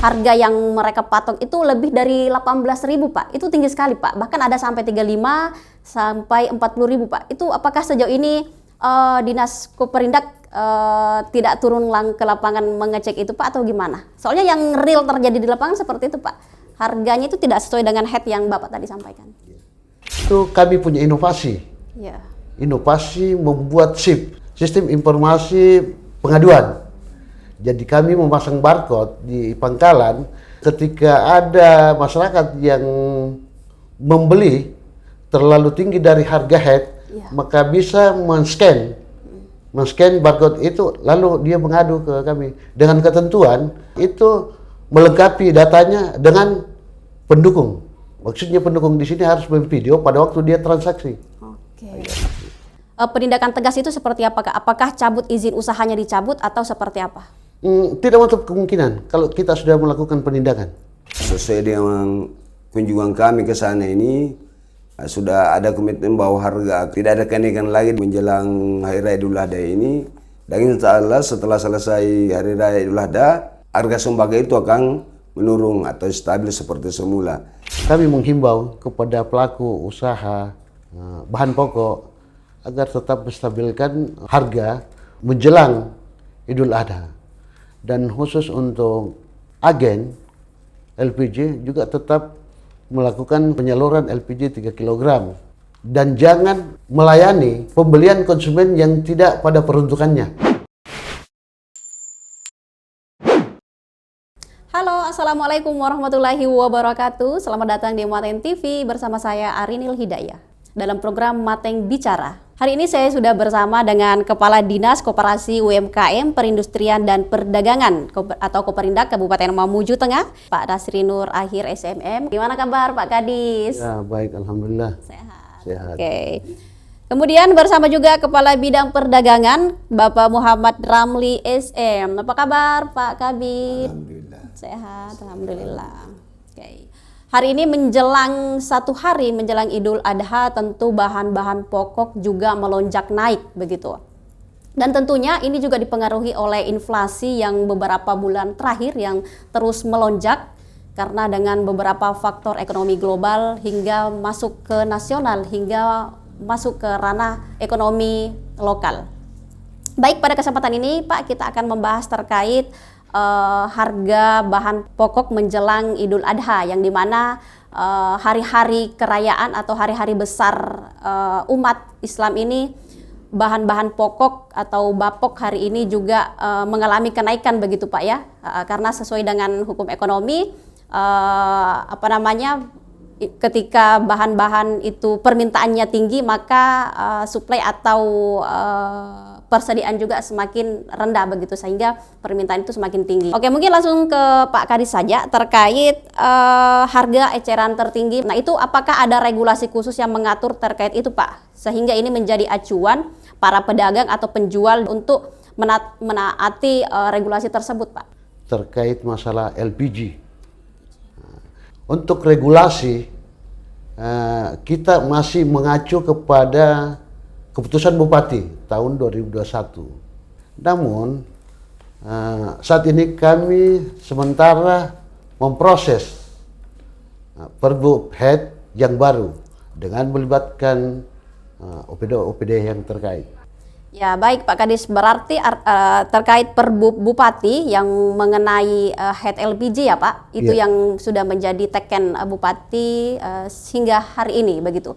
harga yang mereka patok itu lebih dari 18.000 Pak. Itu tinggi sekali Pak. Bahkan ada sampai 35 sampai 40.000 Pak. Itu apakah sejauh ini Dinas Koperindak tidak turun ke lapangan mengecek itu Pak atau gimana? Soalnya yang real terjadi di lapangan seperti itu Pak. Harganya itu tidak sesuai dengan head yang Bapak tadi sampaikan. Itu kami punya inovasi. Ya. Inovasi membuat SIP, sistem informasi pengaduan. Jadi kami memasang barcode di pangkalan ketika ada masyarakat yang membeli terlalu tinggi dari harga head, maka bisa men-scan barcode itu, lalu dia mengadu ke kami dengan ketentuan itu melengkapi datanya dengan pendukung. Maksudnya pendukung di sini harus memvideo pada waktu dia transaksi. Oke. Penindakan tegas itu seperti apa Kak? Apakah cabut izin usahanya dicabut atau seperti apa? Tidak menutup kemungkinan kalau kita sudah melakukan penindakan. Sesuai dengan kunjungan kami ke sana ini, sudah ada komitmen bahwa harga tidak ada kenaikan lagi menjelang Hari Raya Idul Adha ini. Dan insya setelah selesai Hari Raya Idul Adha, harga sembako itu akan menurun atau stabil seperti semula. Kami menghimbau kepada pelaku usaha bahan pokok agar tetap menstabilkan harga menjelang Idul Adha. Dan khusus untuk agen LPG juga tetap melakukan penyaluran LPG 3 kg. Dan jangan melayani pembelian konsumen yang tidak pada peruntukannya. Halo, Assalamualaikum warahmatullahi wabarakatuh. Selamat datang di Mateng TV bersama saya Arinil Hidayah dalam program Mateng Bicara. Hari ini saya sudah bersama dengan Kepala Dinas Koperasi UMKM, Perindustrian dan Perdagangan atau Koperindak Kabupaten Mamuju Tengah, Pak Dasri Nur Akhir SMM. Gimana kabar Pak Kadis? Ya, baik, alhamdulillah. Sehat. Oke. Kemudian bersama juga Kepala Bidang Perdagangan, Bapak Muhammad Ramli SM. Apa kabar Pak Kabid? Alhamdulillah. Sehat, alhamdulillah. Oke. Hari ini menjelang satu hari menjelang Idul Adha, tentu bahan-bahan pokok juga melonjak naik begitu. Dan tentunya ini juga dipengaruhi oleh inflasi yang beberapa bulan terakhir yang terus melonjak karena dengan beberapa faktor ekonomi global hingga masuk ke nasional hingga masuk ke ranah ekonomi lokal. Baik, pada kesempatan ini Pak kita akan membahas terkait harga bahan pokok menjelang Idul Adha yang dimana hari-hari kerayaan atau hari-hari besar umat Islam ini bahan-bahan pokok atau bapok hari ini juga mengalami kenaikan begitu Pak ya, karena sesuai dengan hukum ekonomi ketika bahan-bahan itu permintaannya tinggi maka supply atau persediaan juga semakin rendah begitu sehingga permintaan itu semakin tinggi. Oke, mungkin langsung ke Pak Kadis saja terkait harga eceran tertinggi. Nah, itu apakah ada regulasi khusus yang mengatur terkait itu Pak? Sehingga ini menjadi acuan para pedagang atau penjual untuk menaati regulasi tersebut Pak. Terkait masalah LPG. Untuk regulasi kita masih mengacu kepada keputusan Bupati tahun 2021. Namun saat ini kami sementara memproses Perbup Head yang baru dengan melibatkan OPD yang terkait. Ya baik Pak Kadis, berarti terkait Perbup Bupati yang mengenai head LPG ya Pak, itu yang sudah menjadi teken Bupati hingga hari ini begitu.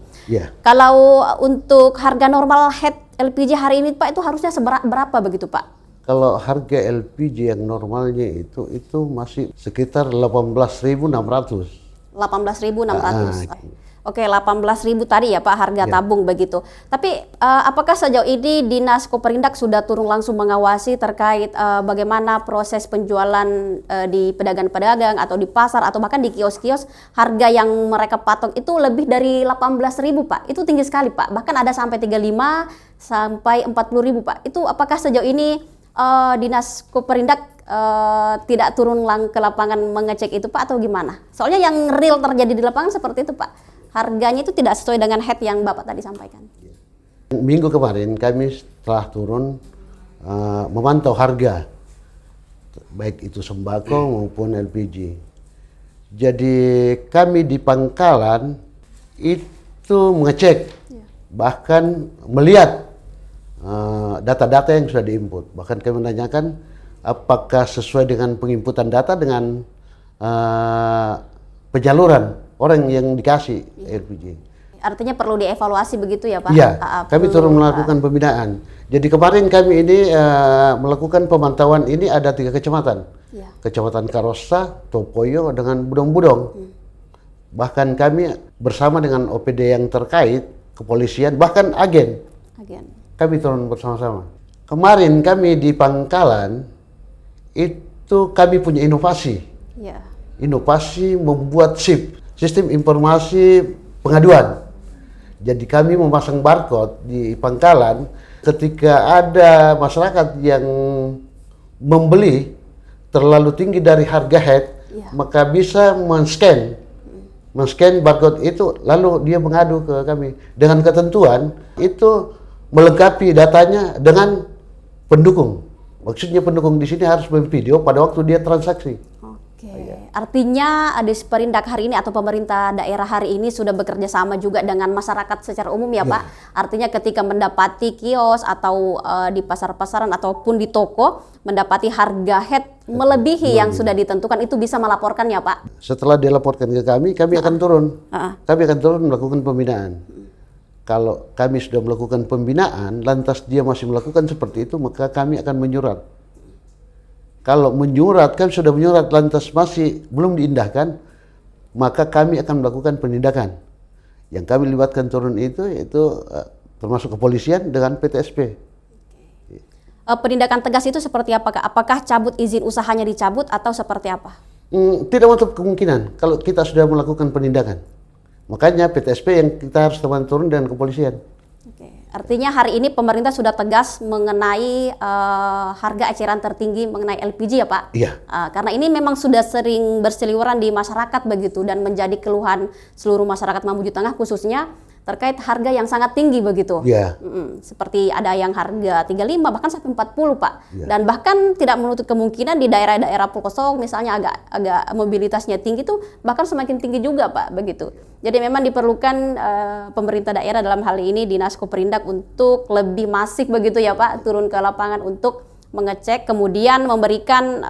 Kalau untuk harga normal head LPG hari ini Pak itu harusnya berapa begitu Pak? Kalau harga LPG yang normalnya itu masih sekitar 18.600. 18.600. Oke, 18.000 tadi ya Pak harga tabung begitu. Tapi apakah sejauh ini Dinas Koperindak sudah turun langsung mengawasi terkait bagaimana proses penjualan di pedagang-pedagang atau di pasar atau bahkan di kios-kios, harga yang mereka patok itu lebih dari 18.000 Pak. Itu tinggi sekali Pak. Bahkan ada sampai 35 sampai 40.000 Pak. Itu apakah sejauh ini Dinas Koperindak tidak turun ke lapangan mengecek itu Pak atau gimana? Soalnya yang real terjadi di lapangan seperti itu Pak. Harganya itu tidak sesuai dengan head yang Bapak tadi sampaikan. Minggu kemarin kami setelah turun memantau harga baik itu sembako maupun LPG. Jadi kami di pangkalan itu mengecek, bahkan melihat data-data yang sudah diinput. Bahkan kami menanyakan apakah sesuai dengan penginputan data dengan penyaluran orang yang dikasih LPG. Artinya perlu dievaluasi begitu ya Pak? Iya, kami turun melakukan pembinaan. Jadi kemarin kami ini melakukan pemantauan ini ada 3 kecamatan. Ya. Kecamatan Karosta, Topoyo, dengan Budong-Budong. Bahkan kami bersama dengan OPD yang terkait, kepolisian, bahkan agen. Kami turun bersama-sama. Kemarin kami di Pangkalan, itu kami punya inovasi. Ya. Inovasi membuat SIP, Sistem Informasi Pengaduan. Jadi kami memasang barcode di Pangkalan, ketika ada masyarakat yang membeli terlalu tinggi dari harga head, maka bisa men-scan barcode itu, lalu dia mengadu ke kami dengan ketentuan itu melengkapi datanya dengan pendukung. Maksudnya pendukung di sini harus memvideo pada waktu dia transaksi. Artinya Disperindak hari ini atau pemerintah daerah hari ini sudah bekerja sama juga dengan masyarakat secara umum ya Pak. Artinya ketika mendapati kios atau di pasar-pasaran ataupun di toko mendapati harga head melebihi yang sudah ditentukan, itu bisa melaporkan ya Pak. Setelah dia laporkan ke kami akan turun. Kami akan turun melakukan pembinaan. Kalau kami sudah melakukan pembinaan, lantas dia masih melakukan seperti itu, maka kami akan menyurat. Kalau menyurat, kami sudah menyurat lantas masih belum diindahkan, maka kami akan melakukan penindakan. Yang kami libatkan turun itu yaitu termasuk kepolisian dengan PTSP. Penindakan tegas itu seperti apa Kak? Apakah cabut izin usahanya dicabut atau seperti apa? Tidak menutup kemungkinan kalau kita sudah melakukan penindakan. Makanya PTSP yang kita harus teman turun dengan kepolisian. Artinya hari ini pemerintah sudah tegas mengenai harga eceran tertinggi mengenai LPG ya Pak? Iya. Karena ini memang sudah sering berseliweran di masyarakat begitu dan menjadi keluhan seluruh masyarakat Mamuju Tengah khususnya terkait harga yang sangat tinggi begitu. Iya. Seperti ada yang harga 35 bahkan sampai 40 Pak. Ya. Dan bahkan tidak menutup kemungkinan di daerah-daerah pelosok misalnya agak mobilitasnya tinggi tuh bahkan semakin tinggi juga Pak begitu. Jadi memang diperlukan pemerintah daerah dalam hal ini Dinas Koperindak untuk lebih masif begitu ya Pak, turun ke lapangan untuk mengecek kemudian memberikan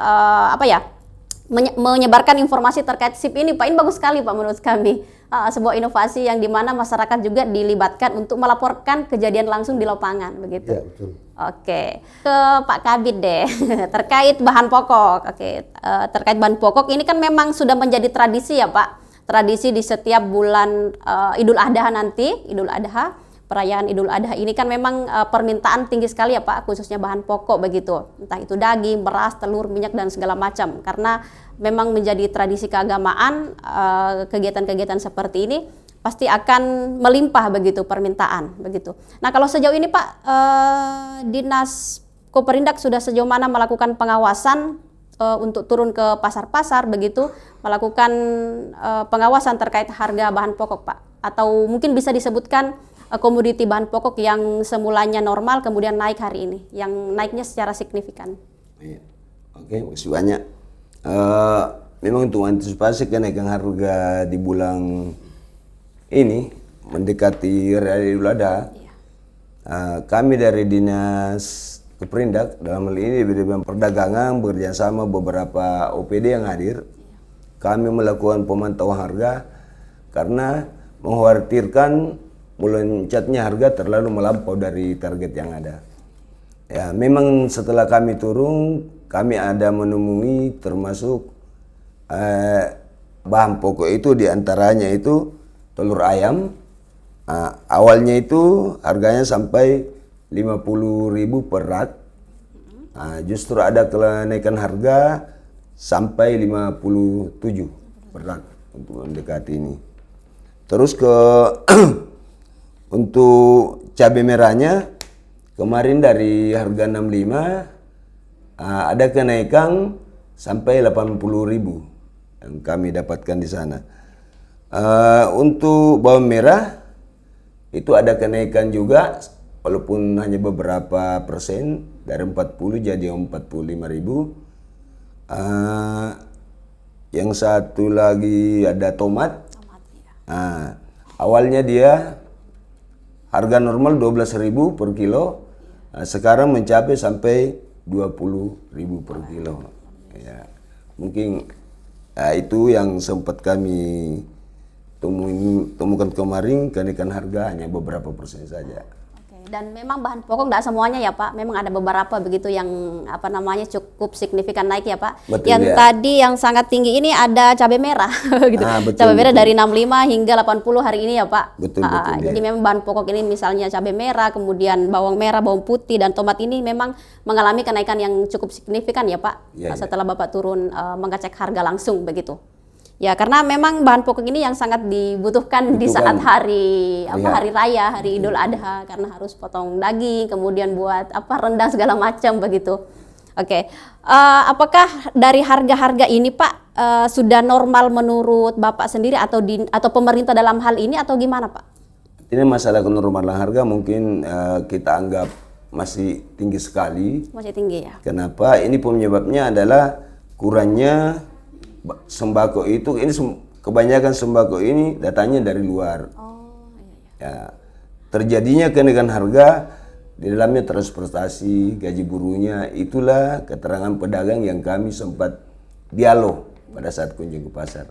menyebarkan informasi terkait SIP ini Pak. Ini bagus sekali Pak menurut kami. Sebuah inovasi yang dimana masyarakat juga dilibatkan untuk melaporkan kejadian langsung di lapangan begitu. Ya, betul. Oke, ke Pak Kabid deh terkait bahan pokok. Terkait bahan pokok ini kan memang sudah menjadi tradisi ya Pak. Tradisi di setiap bulan Idul Adha nanti, perayaan Idul Adha ini kan memang permintaan tinggi sekali ya Pak, khususnya bahan pokok begitu. Entah itu daging, beras, telur, minyak dan segala macam. Karena memang menjadi tradisi keagamaan, kegiatan-kegiatan seperti ini pasti akan melimpah begitu permintaan begitu. Nah, kalau sejauh ini Pak, Dinas Koperindak sudah sejauh mana melakukan pengawasan untuk turun ke pasar-pasar begitu, melakukan pengawasan terkait harga bahan pokok Pak? Atau mungkin bisa disebutkan komoditi bahan pokok yang semulanya normal kemudian naik hari ini, yang naiknya secara signifikan. Oke, makasih banyak. Memang untuk antisipasi kenaikan harga di bulan ini mendekati Hari Idul Adha, kami dari Dinas Koperindak dalam hal ini di bidang perdagangan bekerjasama beberapa OPD yang hadir, kami melakukan pemantauan harga karena mengkhawatirkan melonjaknya harga terlalu melampau dari target yang ada. Ya, memang setelah kami turun, kami ada menemui termasuk bahan pokok itu diantaranya itu telur ayam. Awalnya itu harganya sampai 50.000 per rak. Justru ada kenaikan harga sampai 57 per rak untuk mendekati ini. Terus ke untuk cabai merahnya kemarin dari harga 65 ada kenaikan sampai 80.000 yang kami dapatkan di sana. Untuk bawang merah itu ada kenaikan juga walaupun hanya beberapa persen dari 40 jadi 45.000. Yang satu lagi ada tomat. Tomat, ya. Awalnya dia harga normal 12.000 per kilo, sekarang mencapai sampai 20.000 per kilo. Ya, mungkin itu yang sempat kami temukan kemarin, kenaikan harga hanya beberapa persen saja. Oke, dan memang bahan pokok tidak semuanya ya Pak, memang ada beberapa begitu yang apa namanya cukup signifikan naik ya Pak. Betul, yang ya. tadi yang sangat tinggi ini ada cabai merah, gitu. Betul, Cabai merah betul. dari 65 hingga 80 hari ini ya Pak. Betul, betul, Jadi ya. memang bahan pokok ini misalnya cabai merah, kemudian bawang merah, bawang putih dan tomat ini memang mengalami kenaikan yang cukup signifikan ya Pak. Ya, ya. Setelah Bapak turun mengecek harga langsung begitu. Ya karena memang bahan pokok ini yang sangat dibutuhkan di saat hari hari raya, hari Idul Adha, karena harus potong daging, kemudian buat rendang segala macam begitu. Oke. Apakah dari harga-harga ini Pak sudah normal menurut Bapak sendiri atau pemerintah dalam hal ini atau gimana Pak? Ini masalah kenormalan harga mungkin kita anggap masih tinggi sekali. Masih tinggi ya. Kenapa? Ini penyebabnya adalah kurangnya sembako itu. Ini kebanyakan sembako ini datangnya dari luar. Oh, iya. Ya, terjadinya kenaikan harga di dalamnya transportasi, gaji buruhnya, itulah keterangan pedagang yang kami sempat dialog pada saat kunjung ke pasar.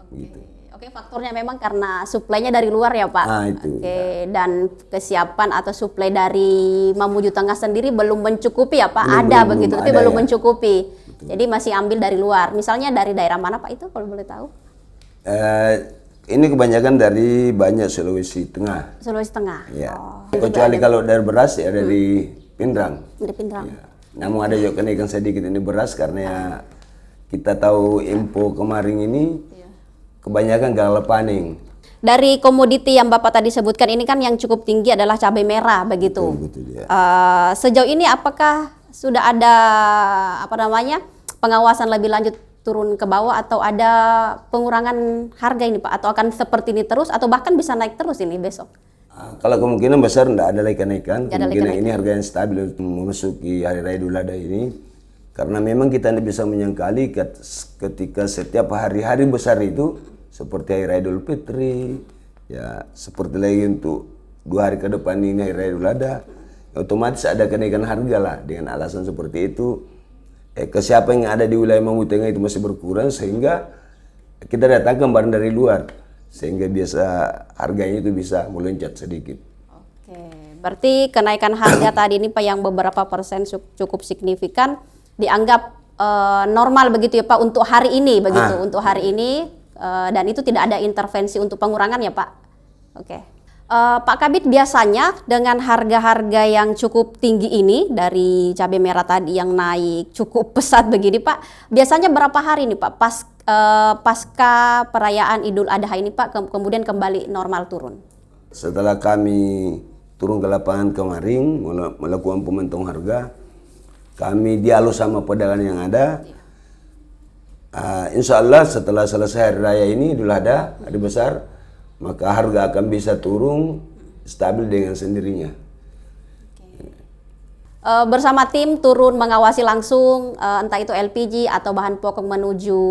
Gitu. Oke, faktornya memang karena suplainya dari luar ya Pak. Itu. Oke, dan kesiapan atau suplai dari Mamuju Tengah sendiri belum mencukupi ya Pak. Belum Begitu, tapi ada, belum ya. mencukupi. Jadi masih ambil dari luar. Misalnya dari daerah mana Pak itu kalau boleh tahu? Ini kebanyakan dari banyak Sulawesi Tengah. Sulawesi Tengah. Ya. Oh, Kecuali kalau dari beras ya dari Pindrang. dari Pindrang. Ya. Namun ada juga kenaikan sedikit ini beras karena ya kita tahu info kemarin ini kebanyakan gagal panen. Dari komoditi yang Bapak tadi sebutkan ini kan yang cukup tinggi adalah cabai merah begitu. Betul, ya. Sejauh ini apakah sudah ada pengawasan lebih lanjut turun ke bawah atau ada pengurangan harga ini Pak, atau akan seperti ini terus atau bahkan bisa naik terus ini besok? Kalau kemungkinan besar tidak ada lagi kenaikan. Tidak ada lagi Kemungkinan kenaikan. ini harga yang stabil untuk memasuki Hari Raya Idul Adha ini. Karena memang kita tidak bisa menyangkali ketika setiap hari-hari besar itu seperti Hari Raya Idul Fitri, ya seperti lagi untuk 2 hari ke depan ini Hari Raya Idul Adha, otomatis ada kenaikan harga lah. Dengan alasan seperti itu, kesiapan yang ada di wilayah Mamuju Tengah itu masih berkurang sehingga kita datangkan barang dari luar sehingga biasa harganya itu bisa melonjak sedikit. Oke, berarti kenaikan harga tadi ini Pak yang beberapa persen cukup signifikan dianggap normal begitu ya Pak untuk hari ini begitu, untuk hari ini dan itu tidak ada intervensi untuk pengurangan ya Pak. Oke. Pak Kabid, biasanya dengan harga-harga yang cukup tinggi ini dari cabai merah tadi yang naik cukup pesat begini Pak, biasanya berapa hari nih Pak pasca perayaan Idul Adha ini Pak kemudian kembali normal turun? Setelah kami turun ke lapangan kemarin melakukan pemantauan harga, kami dialog sama pedagang yang ada. Insya Allah setelah selesai Hari Raya ini Idul Adha, hari besar, maka harga akan bisa turun stabil dengan sendirinya. Bersama tim turun mengawasi langsung entah itu LPG atau bahan pokok menuju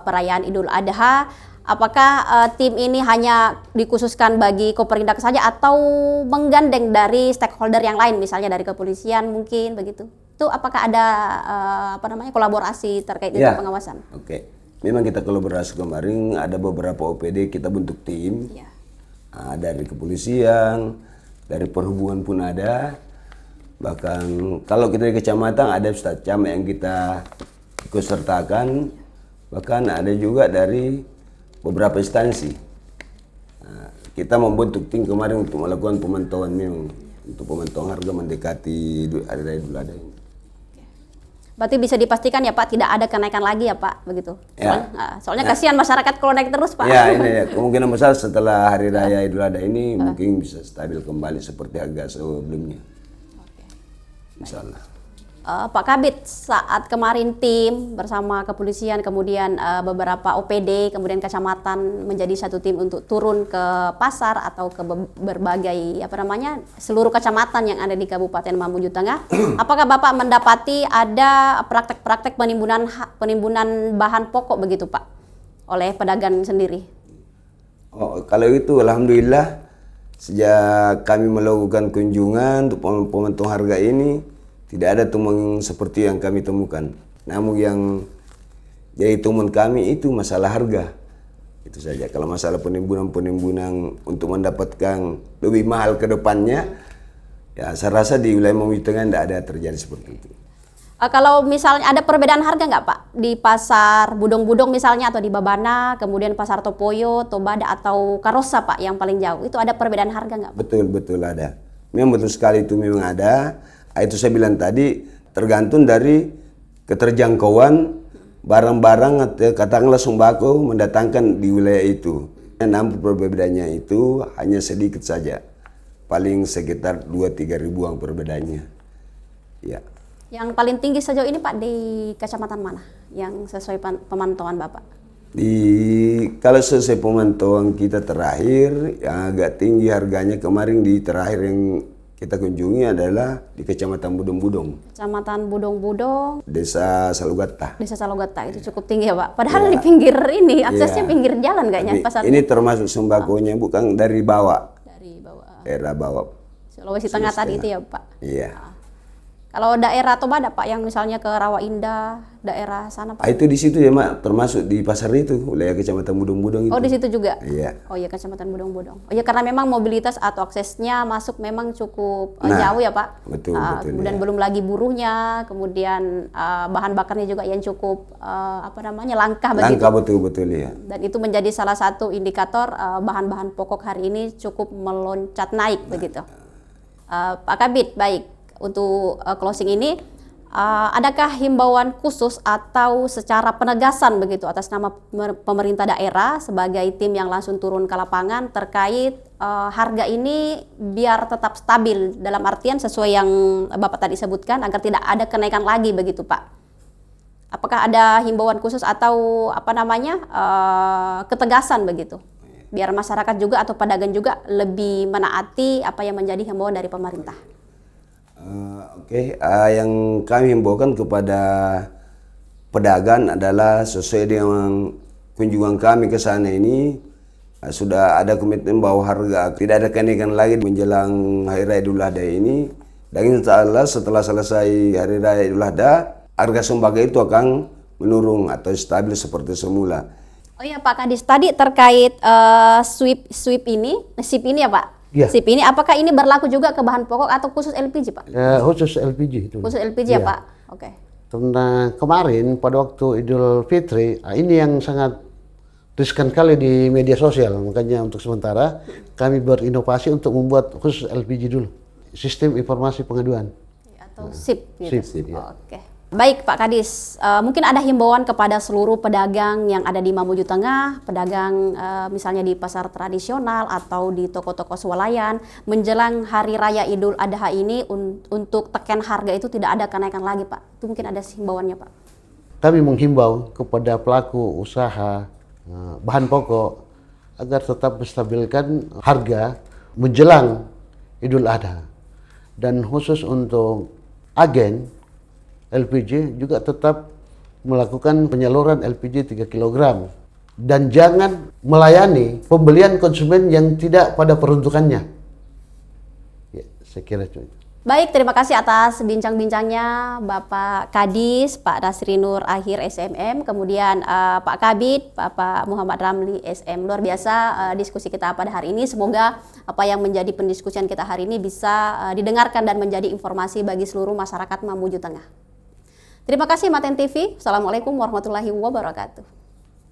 perayaan Idul Adha. Apakah tim ini hanya dikhususkan bagi Koperindak saja atau menggandeng dari stakeholder yang lain, misalnya dari kepolisian mungkin begitu? Itu apakah ada kolaborasi terkait dengan pengawasan? Oke. Memang kita kolaborasi kemarin, ada beberapa OPD kita bentuk tim. Ya. Dari kepolisian, dari perhubungan pun ada. Bahkan kalau kita di kecamatan ada Ustadz Camat yang kita ikut sertakan. Bahkan ada juga dari beberapa instansi. Kita membentuk tim kemarin untuk melakukan pemantauan memang. Untuk pemantauan harga mendekati Hari Raya Idul Adha ini. Berarti bisa dipastikan ya Pak tidak ada kenaikan lagi ya Pak begitu? Ya. Soalnya kasihan masyarakat kalau naik terus Pak. Ya, ini ya. Kemungkinan besar setelah Hari Raya Idul Adha ini mungkin bisa stabil kembali seperti harga sebelumnya. Insya Allah. Pak Kabid, saat kemarin tim bersama kepolisian, kemudian beberapa OPD, kemudian kecamatan menjadi satu tim untuk turun ke pasar atau ke berbagai seluruh kecamatan yang ada di Kabupaten Mamuju Tengah. Apakah Bapak mendapati ada praktek-praktek penimbunan bahan pokok begitu Pak oleh pedagang sendiri? Oh, kalau itu alhamdulillah sejak kami melakukan kunjungan untuk pemantauan harga ini tidak ada temuan seperti yang kami temukan. Namun yang jadi temuan kami itu masalah harga. Itu saja. Kalau masalah penimbunan untuk mendapatkan lebih mahal ke depannya, ya saya rasa di wilayah Mamuju Tengah tidak ada terjadi seperti itu. Kalau misalnya ada perbedaan harga nggak Pak di pasar Budong-Budong misalnya atau di Babana, kemudian pasar Topoyo, Tobada atau Karosa Pak yang paling jauh, itu ada perbedaan harga nggak Pak? Betul ada. Memang betul sekali itu memang ada. Itu saya bilang tadi tergantung dari keterjangkauan barang-barang katakanlah sembako mendatangkan di wilayah itu. Namun perbedaannya itu hanya sedikit saja, paling sekitar 2-3 ribuan perbedaannya. Ya. Yang paling tinggi sejauh ini Pak di kecamatan mana yang sesuai pemantauan Bapak? Kalau sesuai pemantauan kita terakhir yang agak tinggi harganya kemarin di terakhir yang kita kunjungi adalah di Kecamatan Budong-Budong. Kecamatan Budong-Budong. Desa Salugata. Desa Salugata itu cukup tinggi ya Pak. Padahal di pinggir ini aksesnya pinggir jalan kayaknya pasar. Ini termasuk sembakonya bukan dari bawah. Dari bawah. Daerah bawah. Sulawesi Tengah tadi itu ya Pak. Iya. Kalau daerah Tobada Pak yang misalnya ke Rawa Indah, daerah sana Pak. Itu di situ ya Mak, termasuk di pasar itu, wilayah Kecamatan Budong-Budong itu. Oh di situ juga? Iya. Oh iya Kecamatan Budong-Budong. Oh iya karena memang mobilitas atau aksesnya masuk memang cukup jauh ya Pak. Betul. Kemudian belum lagi buruhnya, kemudian bahan bakarnya juga yang cukup langka begitu. Langka betul ya. Dan itu menjadi salah satu indikator bahan-bahan pokok hari ini cukup meloncat naik begitu. Pak Kabid, baik. Untuk closing ini, adakah himbauan khusus atau secara penegasan begitu atas nama pemerintah daerah sebagai tim yang langsung turun ke lapangan terkait harga ini biar tetap stabil dalam artian sesuai yang Bapak tadi sebutkan agar tidak ada kenaikan lagi begitu Pak? Apakah ada himbauan khusus atau ketegasan begitu? Biar masyarakat juga atau pedagang juga lebih menaati apa yang menjadi himbauan dari pemerintah. Yang kami himbaukan kepada pedagang adalah sesuai dengan kunjungan kami ke sana ini sudah ada komitmen bahwa harga tidak ada kenaikan lagi menjelang Hari Raya Idul Adha ini. Dan insyaallah setelah selesai Hari Raya Idul Adha, harga sembako itu akan menurun atau stabil seperti semula. Oh iya Pak Kadis, tadi terkait SIP ini ya Pak? Ya. SIP ini apakah ini berlaku juga ke bahan pokok atau khusus LPG Pak? Khusus LPG itu. Khusus LPG ya Pak? Oke. Karena kemarin pada waktu Idul Fitri, ini yang sangat riskan kali di media sosial. Makanya untuk sementara kami berinovasi untuk membuat khusus LPG dulu. Sistem Informasi Pengaduan. Atau SIP gitu? SIP, ya. Oke. Baik Pak Kadis, mungkin ada himbauan kepada seluruh pedagang yang ada di Mamuju Tengah, pedagang misalnya di pasar tradisional atau di toko-toko swalayan, menjelang Hari Raya Idul Adha ini untuk tekan harga itu tidak ada kenaikan lagi Pak. Itu mungkin ada himbauannya Pak. Kami menghimbau kepada pelaku usaha bahan pokok agar tetap menstabilkan harga menjelang Idul Adha. Dan khusus untuk agen LPG juga tetap melakukan penyaluran LPG 3 kg dan jangan melayani pembelian konsumen yang tidak pada peruntukannya. Ya, saya kira itu. Baik, terima kasih atas bincang-bincangnya Bapak Kadis, Pak Nasri Nur Akhir SMM, kemudian Pak Kabid, Bapak Muhammad Ramli SM. Luar biasa diskusi kita pada hari ini. Semoga apa yang menjadi pendiskusian kita hari ini bisa didengarkan dan menjadi informasi bagi seluruh masyarakat Mamuju Tengah. Terima kasih Maten TV. Assalamualaikum warahmatullahi wabarakatuh.